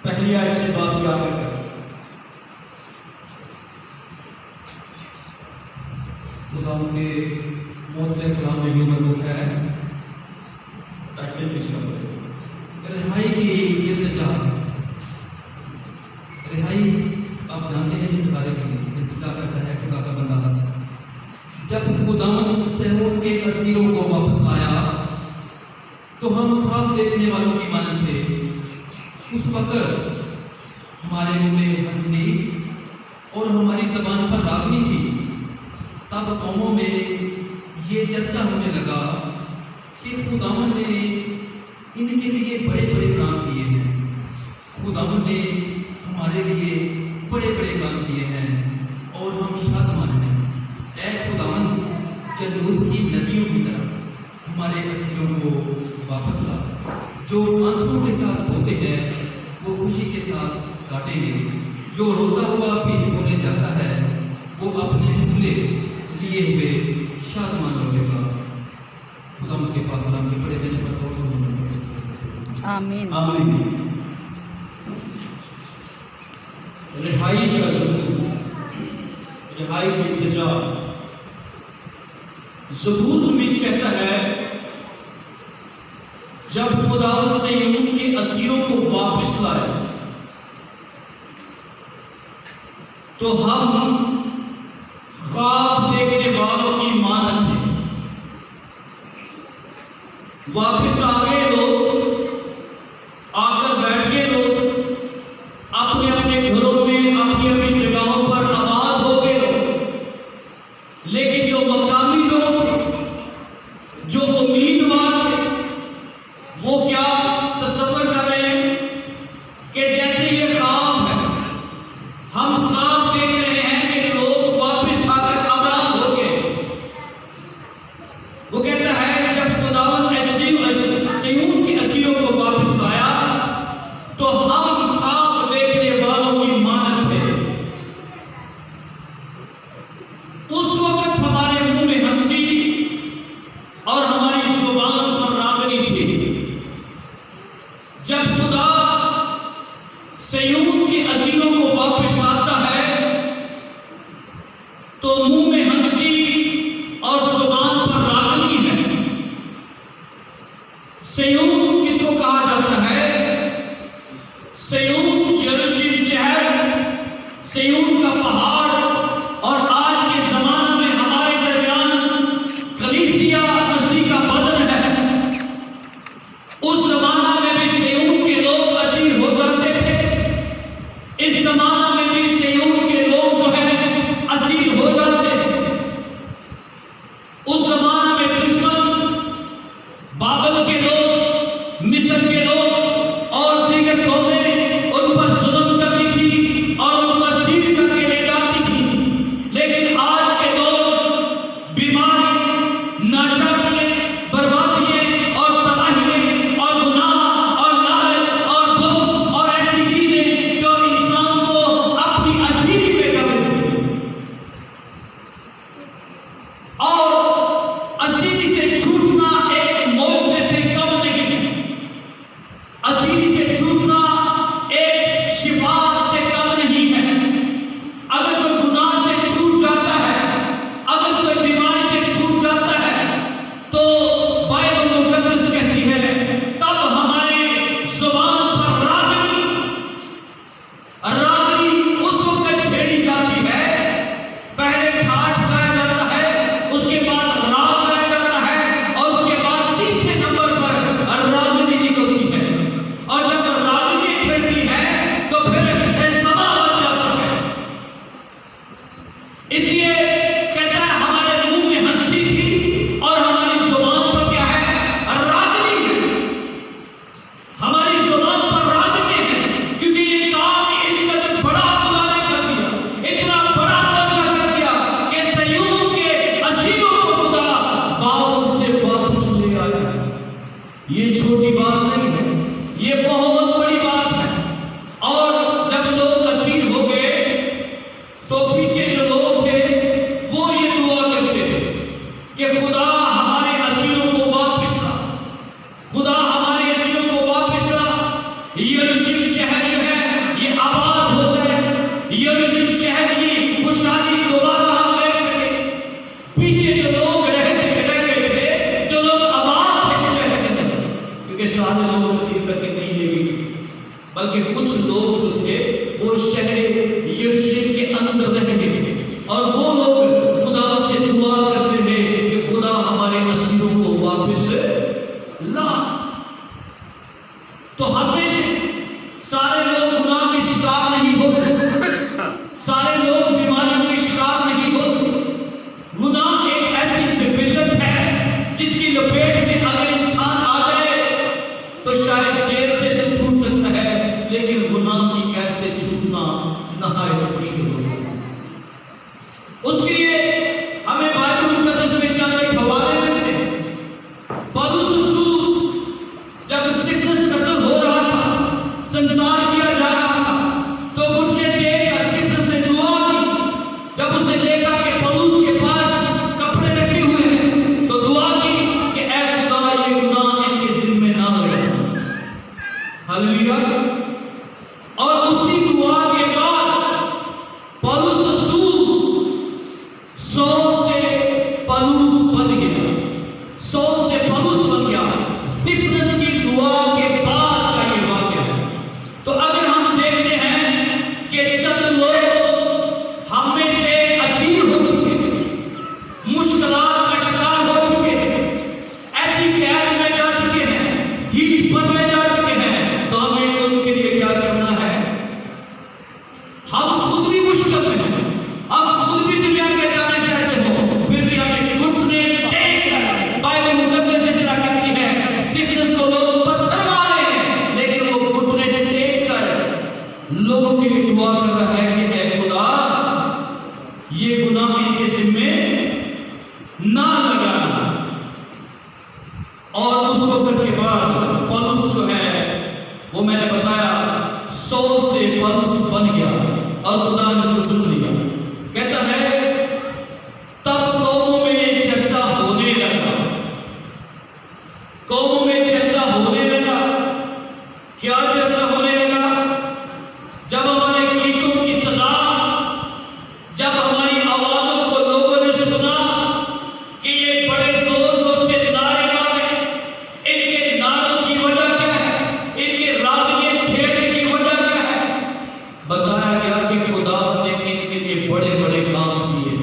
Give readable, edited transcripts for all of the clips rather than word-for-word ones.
पहली आयत से बात क्या करता है? खुदा के मोहतले कलाम में यूं मरबूत है टाइटल किसका है? रिहाई की इल्तिजा। रिहाई आप जानते हैं छुटकारे की इल्तिजा करता है खुदा का बंदा। जब खुदावंद सहून के असीरों को वापस लाया तो हम ख्वाब देखने वालों की मानद थे। उस वक्त हमारे मुंह में हंसी और हमारी जबान पर रागनी थी। तब कौमों में ये चर्चा होने लगा कि खुदावंद ने इनके लिए बड़े बड़े काम किए हैं। खुदावंद ने हमारे लिए बड़े बड़े काम किए हैं और हम शादमान हैं। ऐ खुदावंद, जन्नूर की नदियों की तरह हमारे असीरों को वापस ला। जो आंसुओं के साथ होते हैं वो खुशी के साथ काटेंगे। जो रोता हुआ बीज बोने जाता है वो अपने फूले लिए हुए शादमान होगा। खुदावंद के पाक कलाम के बड़े जने पर और सुनो। आमीन। आमीन। रिहाई का ज़बूर, रिहाई की इल्तिजा। ज़बूर में कहता है जब खुदावंद सिय्योन के असीरों को वापस लाए तो हम ख्वाब देखने वालों की मानद थे। वापस आ गए लोग, आकर बैठ गए लोग, अपने अपने घरों में अपनी अपनी जगहों पर आबाद हो गए लोग। लेकिन जो मकामी लोग थे, जो उम्मीदवार थे, वो क्या तसव्वुर कर रहे हैं कि जैसे ये ख्वाब है, हम ख्वाब देख रहे हैं कि लोग वापस आकर आबाद हो गए। वो कहता है जब खुदावंद सिय्योन के असीरों को वापस लाया तो हम ख्वाब देखने वालों की मानद थे। उस वक्त हमारे मुंह में हंसी और हमारी जुबान पर रागनी थी। जब खुदा सिय्योन के असीरों को वापस लाता है तो मुंह में हंसी और जुबान पर रागनी है। सिय्योन किसको कहा जाता है? सिय्योन यरूशलेम शहर, सिय्योन का पहाड़। और आज के जमाना में हमारे दरमियान कलीसिया मसीह का बदन है। उस जमाना में भी सिय्योन के लोग असीर हो जाते थे। इस जमाना में भी सिय्योन के लोग जो है असीर हो जाते हैं। उस जमाना में दुश्मन, बाबल के लोग, मिस्र के लोग और दीगर कौमें उन पर जुल्म करती थी और उनको असीर करके ले जाती थी। लेकिन आज के लोग बीमारी, नाजाकियां, बर्बादियां और तबाहियां और गुनाह और लालच और बुग़्ज़ और ऐसी चीजें जो इंसान को अपनी असीरी पे कर देती हैं। और असीरी से छूटना एक मौजे से कम नहीं है। असीरी से छूटना एक शिफा से कम नहीं है। अगर कोई गुनाह से छूट जाता है, अगर कोई बीमारी से छूट जाता है तो बाइबल मुकद्दस कहती है तब हमारे जुबान पर रागनी उस वक्त छेड़ी जाती है। पहले ठाठ गाया जाता है, उसके बाद राग गाया जाता है और उसके बाद तीसरे नंबर पर रागनी निकलती है। और बल्कि कुछ लोग जो थे वो शहर यरूशलेम के अंदर रह गए और वो लोग खुदा से दुआ करते थे कि खुदा हमारे असीरों को वापस ला। तो हमें से सारे लोग गुनाह के शिकार नहीं होते, सारे लोग बीमारियों के शिकार नहीं होते। गुनाह एक ऐसी जबिलत है जिसकी लपेट में अगर इंसान आ जाए तो शायद जेल से तो छूट सकता है, लेकिन गुनाह की कैद से छूटना नहायत मुश्किल होता है। उसके लिए हमें बाइबल मुकद्दस में चार एक हवाले मिलते हैं। पौलुस रसूल जब स्तिफनस कत्ल हो रहा था, संसार किया जा रहा था, तो घुटने टेक स्तिफनस ने दुआ की। जब उसने देखा कि पौलुस के पास कपड़े रखे हुए हैं तो दुआ की कि ऐ खुदा ये गुनाह इनके जिम्मे ना लगे। हालेलुया। और उसी दुआ के बाद पौलुस रसूल सौल से पौलुस बन गया, सौल से पौलुस बन गया। स्तिफनस की दुआ के बाद का ये वाक्य है। तो अगर हम देखते हैं कि चंद लोग हम में से असीर हो चुके हैं, मुश्किलात का शिकार हो चुके हैं, ऐसी कैद में जा चुके हैं, ढीठपन में जा चुके हैं, तो हमें उनके लिए क्या करना है? हम खुद भी मुश्किल में हैं, हम खुद भी दुनिया के जाने चाहते हो, फिर भी हमें घुटने टेक कर, बाइबल मुकद्दस जैसे कहती है स्तिफनस को लोग पत्थर मारे लेकिन वो घुटने टेक कर लोगों के लिए दुआ कर रहा है कि ऐ खुदा ये गुनाह इनके जिम्मे ना लगाना। और उस वक्त के बाद पौलुस जो है वो मैंने बताया सौल से पौलुस बन गया और खुदा ने उसको चुन लिया। कहता है तब कौमों में ये चर्चा होने लगा, कौमों में चर्चा होने लगा। क्या चर्चा होने लगा? जब हमारे गीतों की सदा, जब हमारी आवाजों को लोगों ने सुना कि ये बड़े जोर जोर से नारे मारे, इनके नारों की वजह क्या है, इनके रागनीय छेड़ने की वजह क्या है? बताया गया कि खुदा ने इनके लिए बड़े बड़े काम किए,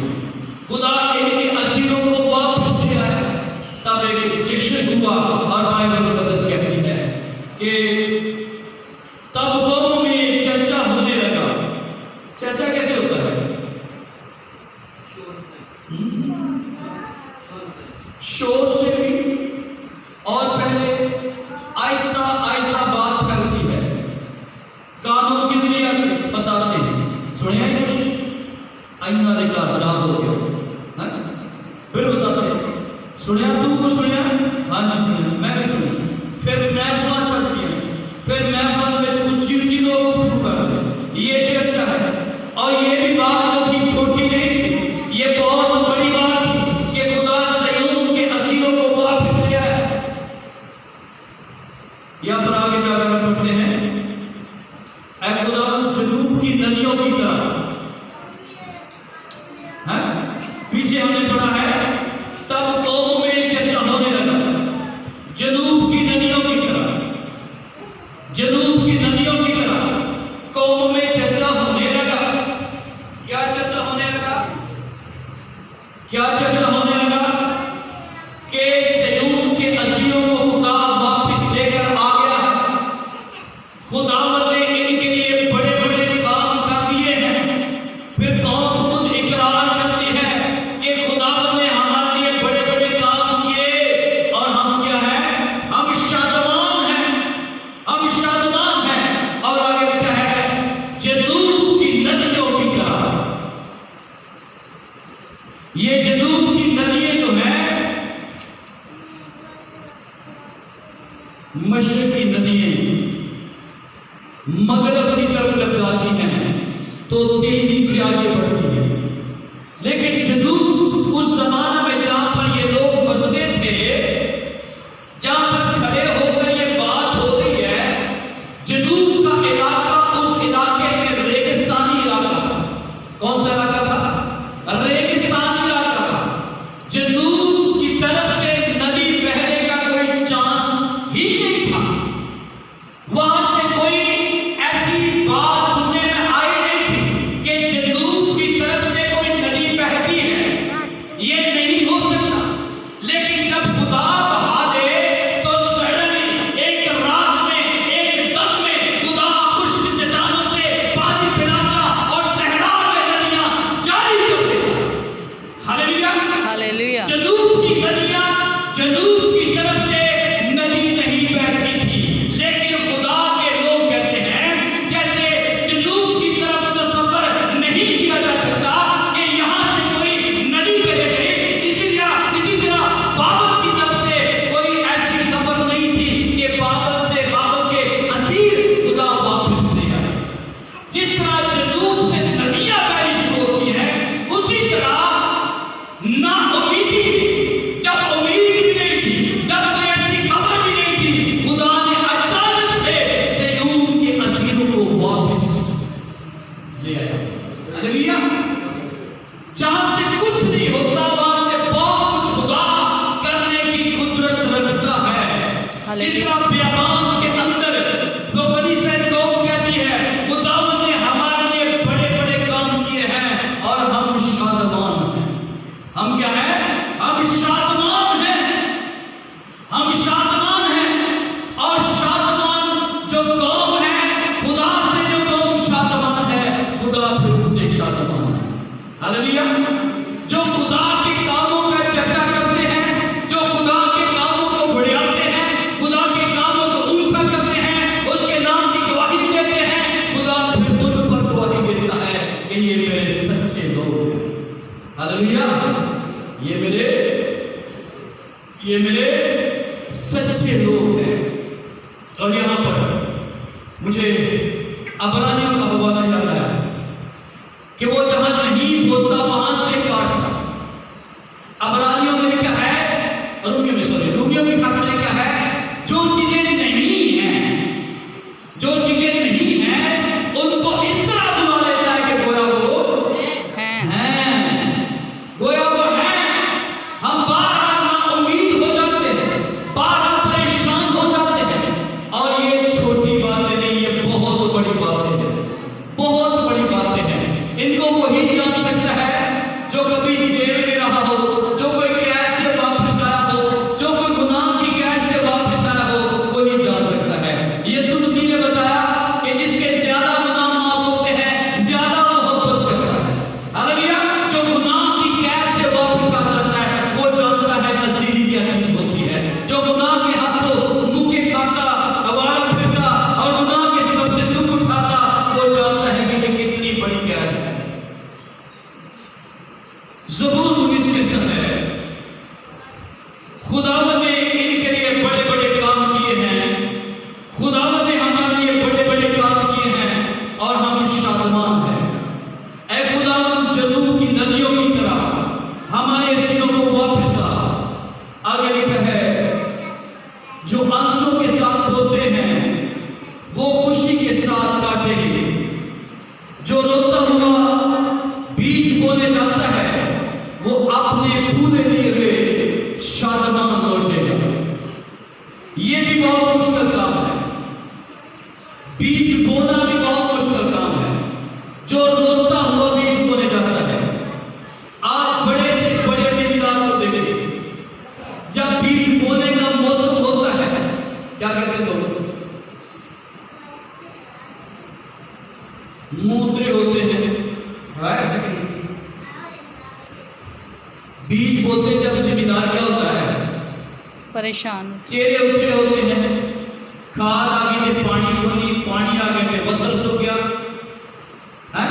खुदा इनके असीरों को वापस ले आया। तब एक जश्न हुआ और बाइबल मुकद्दस कहती है कि तब कौमों में चर्चा होने लगा। चर्चा कैसे होता है? शोर से भी, और पहले आहिस्ता आहिस्ता बात फैलती है, कानों के जरिए से बताते हैं। सुनिए कुछ आईना देखा जाग हो गया, फिर बताते हैं सुनिया, तू कुछ सुनिया? हाँ जी सुनिया, मैं भी सुनिया। फिर मैं फला सच किया, फिर मैं फला में कुछ चीज़ लोगों को शुरू कर दे। ये चर्चा है। और ये भी बात जो थी छोटी नहीं थी, ये बहुत बड़ी बात थी कि खुदा सयून के असीरों को वापस ले आया। या पर आगे जाकर हम पढ़ते हैं, ऐ खुदा जनूब की नदियों की तरह, पीछे हमने पढ़ा है तब कौमों में चर्चा होने लगा, जनूब की नदियों की तरह, जनूब की नदियों की तरह कौमों में चर्चा होने लगा। क्या चर्चा होने लगा? क्या चर्चा होने लगा? कि सयून के असीरों को खुदा वापस लेकर आ गया। खुदावंद ने इनके लिए बड़े बड़े काम कर दिए हैं। फिर कौम खुद इकरार करती है कि खुदावंद ने हमारे लिए बड़े बड़े काम किए और हम क्या है? हम शादमान हैं, हम शादमान हैं। और आगे लिखा है जनूब की नदियों की तरह। ये जनूब की नदियां जो है मशरिक की नदियां मगरब की तरफ जब जाती हैं तो तेजी से आगे बढ़ती है। लेकिन जनूब उस जमाना में जहां पर ये लोग बसते थे, जहां पर खड़े होकर ये बात हो रही है, जनूब का इलाका उस इलाके में रेगिस्तानी इलाका था। कौन सा इलाका था? रेगिस्तानी इलाका था। जनूब की तरफ से नदी बहने का कोई चांस ही नहीं था। वहां से कोई हालेलुया। जो खुदा के कामों का चर्चा करते हैं, जो खुदा के कामों को बढ़ाते हैं, खुदा के कामों को ऊंचा करते हैं, उसके नाम की गवाही देते हैं, खुदा फिर उन पर गवाही देता है कि ये मेरे सच्चे लोग हैं। हालेलुया। ये मेरे सच्चे लोग हैं। और यहां पर मुझे अबरानियों का हवाला याद आया कि वो जहां नहीं बोलता वहां से काटता। अबरानियों में लिखा है, रोमियों में खाते में लिखा है, जो चीजें नहीं हैं, जो चीजें नहीं हैं उनको इस तरह बुला लेता है कि गोया वो हैं, गोया वो हैं। हम बारहा ना उम्मीद हो जाते हैं, बारहा परेशान हो जाते हैं। और ये छोटी बातें नहीं, ये बहुत बड़ी बातें हैं, बहुत बड़ी बातें हैं। इनको वही जान सकता है जो कभी जेल में रहा हो, जो कोई कैद से वापस आया हो, जो कोई गुनाह की कैद से वापस आया हो, वही जान सकता है। यीशु मसीह ने बताया कि जिसके ज्यादा गुनाह माफ होते हैं, ज्यादा मोहब्बत करता है। हालेलुया। जो गुनाह की कैद से वापस आ जाता है, वो जानता है नसीरी क्या चीज होती है। जो गुनाह के हाथों मुक्के खाता, आवारा फिरता और गुनाह के सबब से दुख उठाता, वो जानता है कि ये कितनी बड़ी कैद है। ज़बूर 19 कहता है, खुदावंद ने इनके लिए बड़े बड़े काम किए हैं, खुदावंद ने हमारे लिए बड़े बड़े काम किए हैं और हम शादमान हैं। ऐ खुदावंद, जनूब की नदियों की तरह हमारे सिरों को वापस ला। आगे लिखा है, जो आंसू के साथ बोते हैं वो खुशी के साथ काटेंगे, जो रोता हुआ बीज बोने जाता है वो अपने पूरे लिए हुए शादमान लौटेगा। ये भी बहुत मुश्किल काम है, बीज बोना भी बहुत मुश्किल काम है। जो रोता हुआ बीज बोने जाता है, आप बड़े से बड़े जिम्मेदार को देखिए, जब बीज बोने का मौसम होता है क्या कहते हैं लोग, मूत्रे होते हैं, ऐसे बीज बोते हैं। जब जिम्मेदार क्या होता है, परेशान चेहरे उतरे होते हैं, खाद आगे में पानी बनी, पानी आगे में बदल सो गया है।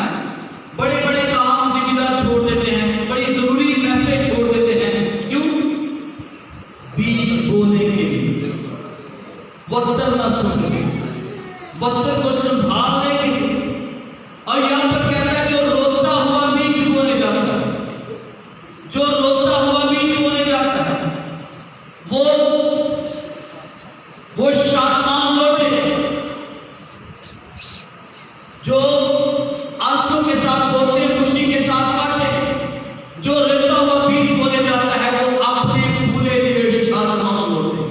बड़े बड़े काम जिम्मेदार छोड़ देते हैं, बड़ी जरूरी महफिलें छोड़ देते हैं। क्यों? बीज बोने के लिए, बदल ना सुन, बदल को संभालने के लिए। और यहां पर कहता है, जो रोता हुआ बीज बोने जाता है, जो रोता हुआ बीज बोने जाता है, वो शादमान लौटे। जो आंसू के साथ बोलते, खुशी के साथ काटे, जो रोता हुआ बीज बोने जाता है, वो अपने पूरे लिए शादमान लौटे।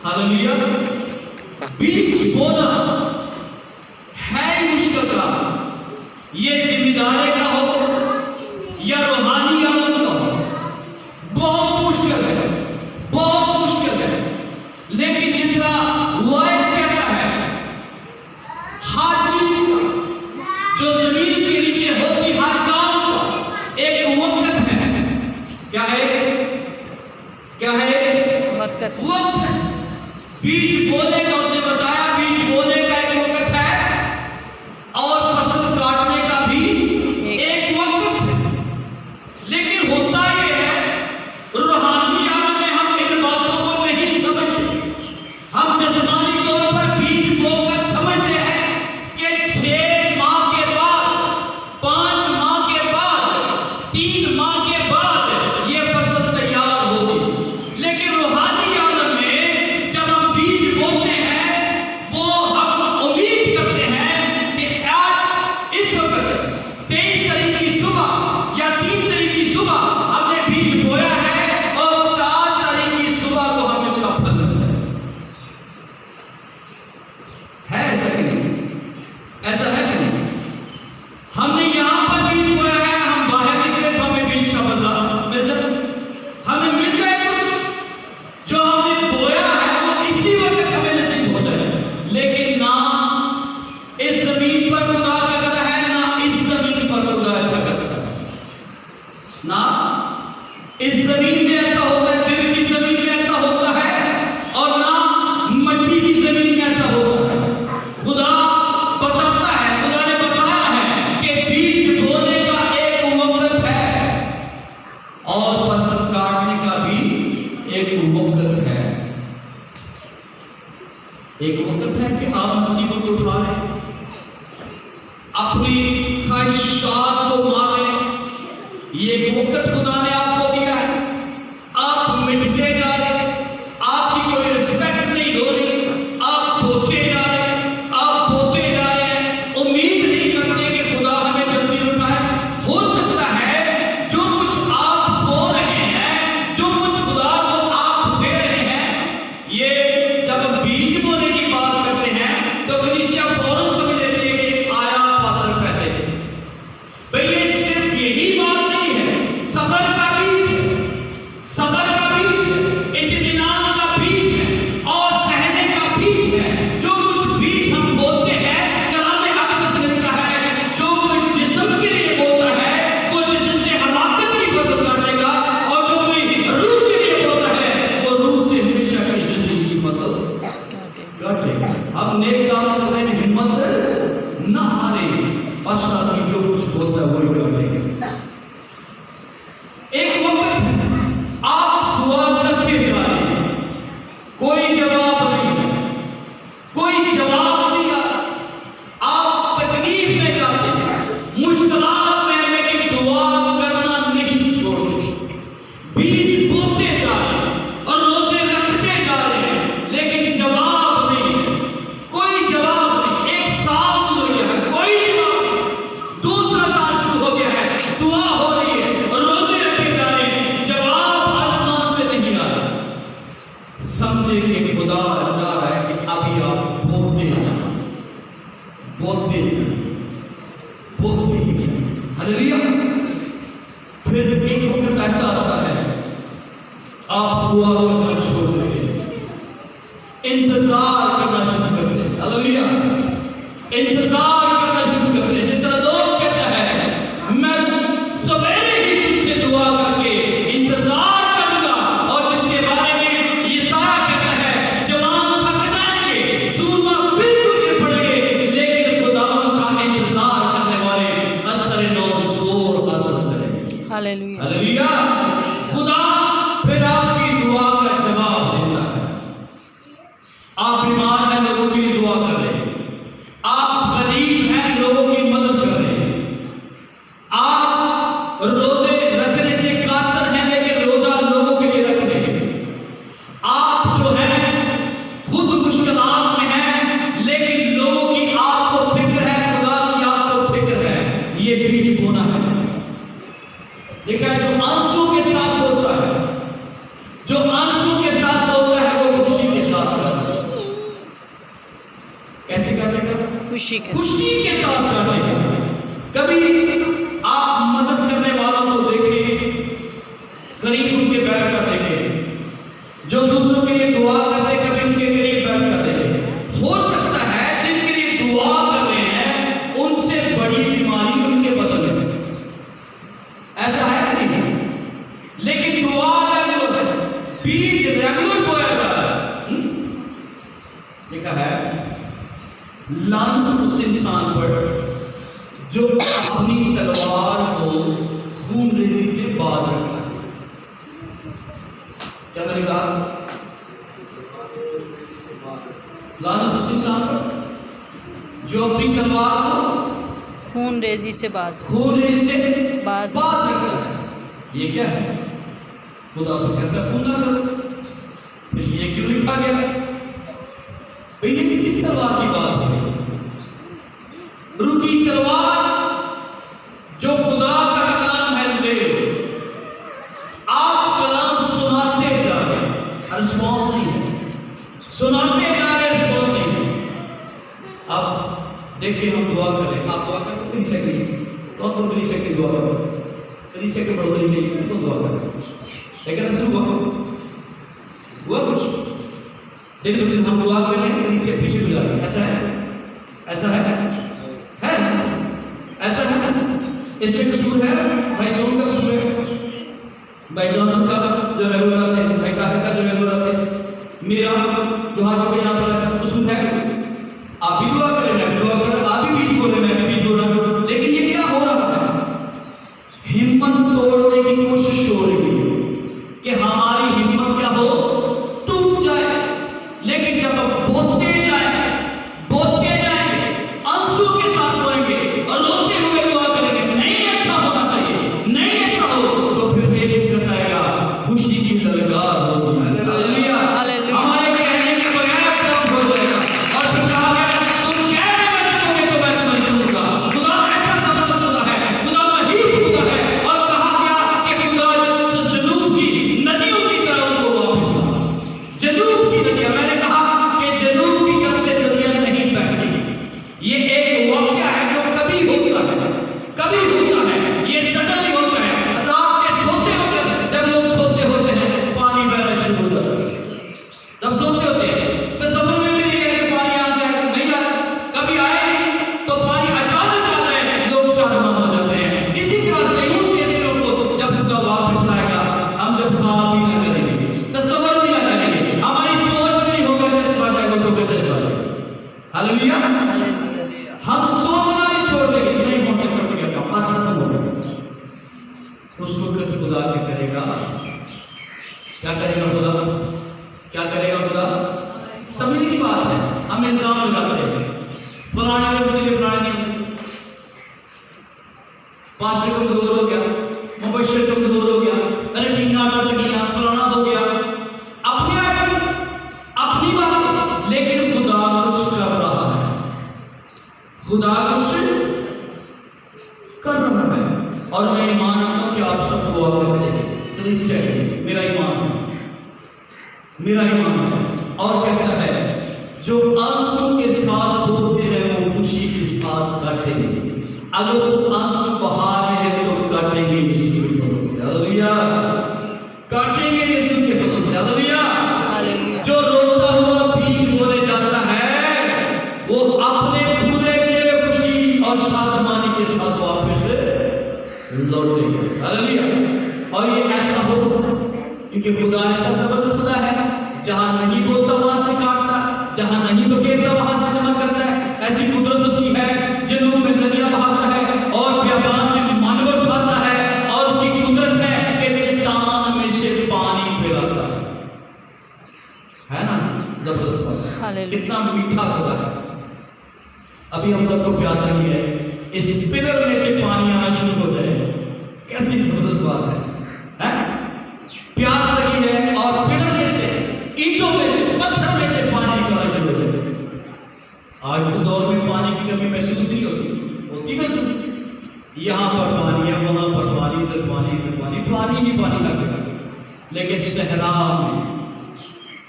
हालेलुया। बीज बोना है मुश्किल काम। ये जिम्मेदारी का हो या रूहानी आदत का हो, बहुत मुश्किल है, बहुत मुश्किल है। लेकिन जिस तरह वॉइस कहता है, हर चीज का जो जमीन के नीचे होती, हर काम का एक वक्त है। क्या है? क्या है? वक्त वक्त है। बीज बोने का उसने बताया, बीज बोने का एक वक्त है और फसल काटने का भी एक वक्त है। लेकिन होता यह है, रूहानी आलम में हम इन बातों को नहीं समझते। हम जिस्मानी तौर पर बीज बोकर समझते हैं कि 6 माह के बाद, 5 माह के बाद, 3 माह के बाद ये फसल तैयार होगी। लेकिन रूहानी आलम में जब हम बीज कि आप मुसीबत उठा रहे हैं, अपनी ख्वाहिशात को मार रहे हैं। ये वक्त खुदा ने आपको दिया है, आप मिटते जा रहे हैं, आपकी कोई रिस्पेक्ट नहीं हो रही, आप बोते जा रहे हैं, आप बोते जा रहे हैं, उम्मीद नहीं करते कि खुदा हमें जल्दी उठाए। हो सकता है जो कुछ आप बो रहे हैं, जो कुछ खुदा को आप दे रहे हैं, ये जब बीज बोने की बात करते हैं तो कलीसिया फौरन समझ लेती है कि आया पासल पैसे। भाई ये सिर्फ यही बात नहीं है, सबर का बीज है, सबर का बीज है, इत्मीनान का बीज है और सहने का बीज है। जो कुछ बीज हम बोते हैं, कलाम अक़दस में लिखा है, जो कोई जिस्म के लिए बोता है वो जिस्म से हलाकत की फसल काटेगा, और जो कोई रूह के लिए बोता है वो रूह से हमेशा की जिंदगी की फसल काटेगा। हम नेक काम करने में हिम्मत न हारे, पश्चात की जो कुछ बोलता है वही करेंगे। एक वक्त आप दुआ करते जा रहे हैं, कोई जवाब नहीं है, कोई जवाब नहीं आ रहा, आप तकलीफ में जाते हैं, मुश्किलात में, लेकिन दुआ करना नहीं छोड़ते। बीज बोते जा रहे हैं और रोजे रखते जा रहे हैं, लेकिन जवाब नहीं है, कोई जवाब नहीं। एक साल गुजर गया है, कोई जवाब नहीं। दूसरा साल शुरू हो गया है, दुआ हो रही है, रोजे रखे जा रहे हैं, जवाब आसमान से नहीं आ रहा। समझे कि खुदा चाह रहा है कि अभी आप बोलते जाए, बोलते जाए, बोलते ही जाए। हालेलुया। फिर एक वक्त ऐसा आता है, आप दुआ करना छोड़ देते हैं, इंतजार करना शुरू करते हैं। हालेलुया। इंतजार करना शुरू करते हैं। जिस तरह लोग कहता है, मैं सवेरे ही तुझसे दुआ करके इंतजार करूंगा, और जिसके बारे में यशायाह कहता है, जवान थक जाएंगे, सूरमा बिल्कुल गिर पड़ेंगे, लेकिन खुदावंद का इंतजार करने वाले असर नो जोर हासिल करेंगे। हालेलुया। हालेलुया। खुदा फिर आपकी दुआ का जवाब देता है। आप बीमार हैं, लोगों के लिए दुआ कर रहे हैं, आप गरीब हैं, लोगों की मदद कर रहे हैं, आप रोजे रखने से कासर हैं, लेकिन रोजा लोगों के लिए रख रहे हैं, आप जो है खुद मुश्किलात में हैं, लेकिन लोगों की आपको फिक्र है, खुदा की आपको फिक्र है। ये बीज बोना है। देखा है, जो आंसू के साथ बोलता है, जो आंसू के साथ बोलता है, वो खुशी के साथ करता है। कैसे करेगा? खुशी के खुशी के साथ करेगा। कभी आप मदद करने वालों को देखें, करीब उनके बैठ कर देखें, जो दूसरों के लिए दुआ करते, कभी उनके करीब बैठ कर देखें। हो सकता है जिनके लिए दुआ कर रहे हैं, उनसे बड़ी बीमारी उनके बदन में। ऐसा है कि नहीं? लेकिन दुआ रेगुलर है, बीज रेगुलर बोया जा रहा है। लिखा है, लानत उस इंसान पर जो अपनी तलवार को खून रेजी से बांध रखता है। क्या मैंने कहा? लानत उस इंसान पर जो अपनी तलवार को खून रेजी से बाज खून रेजी से बाज बांध रखता है। ये क्या है? खुदा तो कहता है खून ना करो। फिर ये क्यों लिखा गया? भाई ये किस तलवार की बात है? रुकी तलवार जो खुदा का कलाम है, ले लो। आप कलाम सुनाते जा रहे हैं, रिस्पॉन्स नहीं है, सुनाते जा रहे, रिस्पॉन्स नहीं है। अब देखिए, हम दुआ करें, आप दुआ करें, कलीसिया की दुआ करो, कलीसिया के बढ़ोतरी के लिए तो दुआ करें। लेकिन ऐसा हुआ कुछ दिन ब दिन हम दुआ कर रहे हैं, कलीसिया पीछे हो जा रही है। ऐसा है? ऐसा है? ऐसा है? इसमें कसूर है भाई सोम का, कसूर है भाई जॉनसन का जो रेगुलर आते हैं, भाई काफी का जो रेगुलर आते हैं, मेरा दुआ पे यहाँ पर रहता, कसूर है? आप भी दुआ करें, मैं भी दुआ करें, आप भी बीज बोले, मैं भी बीज बोल रहा हूँ। लेकिन ये क्या हो रहा है? हिम्मत तोड़ने की कोशिश हो रही है कि हमारी हिम्मत क्या हो, टूट जाए। लेकिन जब बोलते जाए, हालेलुया। हालेलुया। हम सोचना ही छोड़ देंगे कि नहीं होने कट गया काम, बस खत्म हो गया। उस वक्त खुदा क्या करेगा? क्या करेगा खुदा? क्या करेगा खुदा? समझने की बात है। हम इल्जाम लगाते हैं फलाने ने उसी फलाने ने, पास्टर कमजोर हो गया, मुबश्शिर कमजोर हो गया, अरे टीना टूट गया, फलाना हो गया, अपनी बात। लेकिन खुदा कुछ कर रहा है, खुदा कुछ कर रहा है। और मैं ईमान रखता हूं कि आप सब दुआ करेंगे। प्लीज चाहिए मेरा ईमान है, मेरा ईमान है। और कहता है जो आंसू के साथ बोलते हैं वो खुशी के साथ काटेंगे। अगर वो आंसू बहा रहे हैं तो काटेंगे यीशु के फजल से। हालेलुया। काटेंगे यीशु के फजल से। हालेलुया। हालेलुया। जो रोता हुआ बीज बोले जाता है वो अपने पूरे किए खुशी और साधमानी के साथ वापस लौटेगा। हालेलुया। और ये ऐसा हो क्योंकि खुदा ऐसा जबरदस्त खुदा है, जहां नहीं बोलता वहां से काटता, जहां नहीं बकेरता वहां से जमा करता है। ऐसी कुदरत उसकी है, जन्नों में नदियां बहाता है और बियाबान में मानव फंसाता है। और उसकी कुदरत है कि चट्टान में से पानी फैलाता है ना। जबरदस्त बात है। हालेलुया। कितना कितना मीठा खुदा है। अभी हम सबको प्यास लगी है, इस पिलर में से पानी आना शुरू हो जाए, कैसी जबरदस्त बात है, हैं? प्यास लगी है और पिलर में से, ईंटों में से, पत्थर में से पानी निकलना शुरू हो जाए। आज के दौर में पानी की कमी महसूस नहीं होती महसूस। यहाँ पर पानी है, वहां पर पानी, इधर पानी, इधर पानी, पानी ही पानी लगेगा। लेकिन सहरा में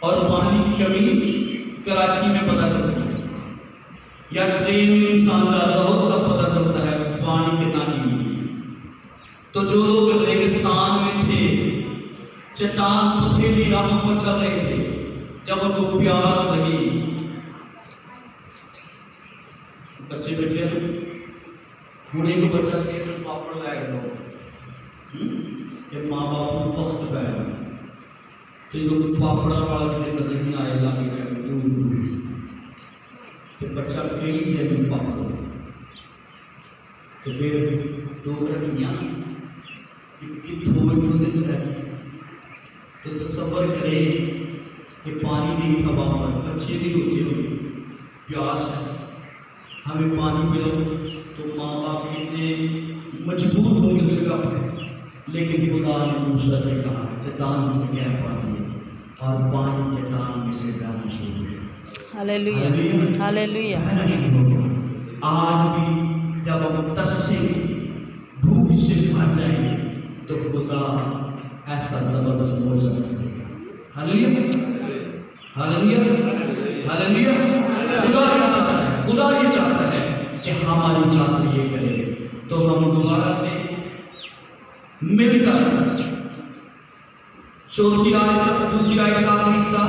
और पानी की कमी कराची में पता चलता है, या ट्रेन में इंसान जाता हो तब पता चलता है पानी कितना नहीं। तो जो लोग रेगिस्तान में थे, चट्टान पथरीली राहों पर चल रहे थे, जब उनको प्यास लगी, बच्चे बैठे बूढ़े को बच्चा के पापड़ लाए दो, ये माँ बाप को वक्त पाया तो ये पापड़ा वाला भी नजर नहीं आएगा कि चल दूर तो बच्चा कई जगह पापड़, तो फिर दो रखियाँ थोड़े दिन रहे तो तसव्वुर करे कि पानी नहीं था वहाँ पर, बच्चे भी होते हुए प्यास है, हमें पानी मिलो। तो माँ बाप कितने मजबूर होंगे उससे कहा। लेकिन खुदा ने मूसा से कहा चट्टान से क्या पानी, और पानी चट्टान में से बहना शुरू हो गया। हालेलुया। हालेलुया। बहना शुरू हो गया। आज भी जब हम तरस से भूख से मर जाएंगे तो खुदा ऐसा जबरदस्त हो सकता है। हालेलुया। हालेलुया। हालेलुया। खुदा ये चाहता है कि हमारी खातिर ये करे तो हम दोबारा से मिलकर चौथी आयत, दूसरी आयत का आखिरी हिस्सा,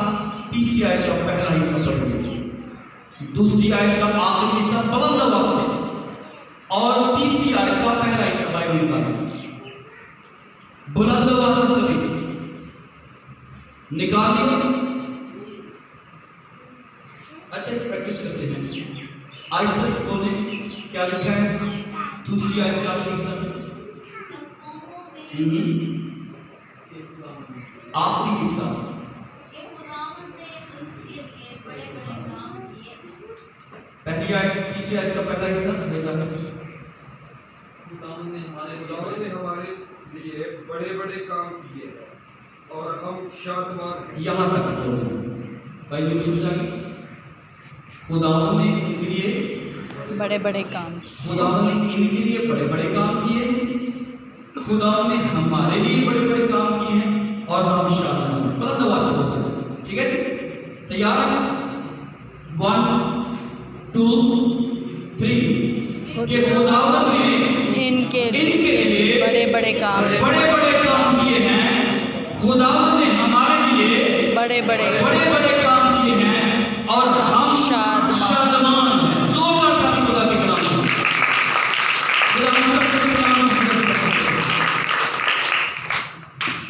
तीसरी आयत का पहला हिस्सा पढ़ेंगे, दूसरी आयत का आखिरी हिस्सा बुलंद आवाज से, और तीसरी आयत का पहला हिस्सा बाइबल का बुलंद आवाज से सभी निकालिए। अच्छा प्रैक्टिस करते हैं, आहिस्ता से बोले क्या लिखा है दूसरी आयत का हिस्सा, आखिरी हिस्सा। पहली आयत तीसरी आयत का पहला हिस्सा देता है। खुदावंद ने हमारे लिए बड़े बड़े काम किए हैं और हम शादमान हैं। यहाँ तक बोलो बाइबल समझा। खुदावंद ने इनके लिए बड़े बड़े काम। खुदावंद ने इनके लिए बड़े बड़े काम किए, खुदावंद ने हमारे लिए बड़े बड़े काम किए हैं और हम शादमान हैं। बुलंद आवाज से बोलते, ठीक है? तैयार है? 1 2 3 कि खुदावंद ने इनके लिए बड़े बड़े काम। बड़े बड़े काम किए हैं। खुदावंद ने हमारे लिए बड़े बड़े बड़े बड़े